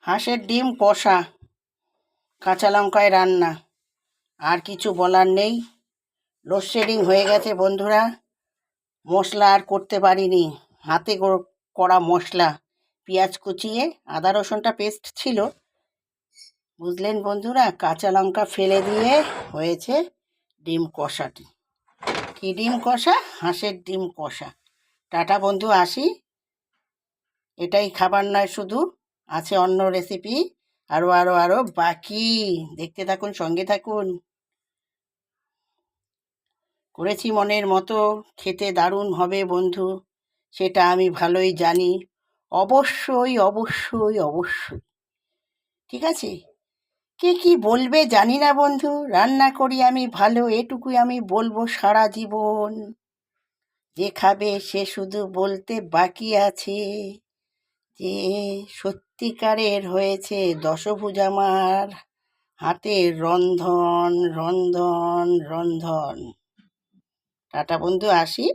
হাঁসের ডিম কষা, কাঁচা লঙ্কায় রান্না। আর কিছু বলার নেই। লোডশেডিং হয়ে গেছে বন্ধুরা, মশলা আর করতে পারিনি। হাতে করা মশলা, পেঁয়াজ কুচিয়ে আদা রসুনটা পেস্ট ছিল, বুঝলেন বন্ধুরা। কাঁচা লঙ্কা ফেলে দিয়ে হয়েছে ডিম কষাটি। কি ডিম কষা? হাঁসের ডিম কষা। টাটা বন্ধু, আসি। এটাই খাবার নয় শুধু, আছে অন্য রেসিপি, আরও আরও আরও বাকি। দেখতে থাকুন, সঙ্গে থাকুন। করেছি মনের মতো, খেতে দারুণ হবে বন্ধু, সেটা আমি ভালোই জানি। অবশ্যই অবশ্যই অবশ্যই, ঠিক আছে। কে কি বলবে জানি না বন্ধু, রান্না করি আমি ভালো, এটুকুই আমি বলবো সারা জীবন। যে খাবে সে শুধু বলতে বাকি আছে যে সত্যিকারের হয়েছে দশভুজা মার হাতের রন্ধন রন্ধন রন্ধন। টাটা বন্ধু, আসি।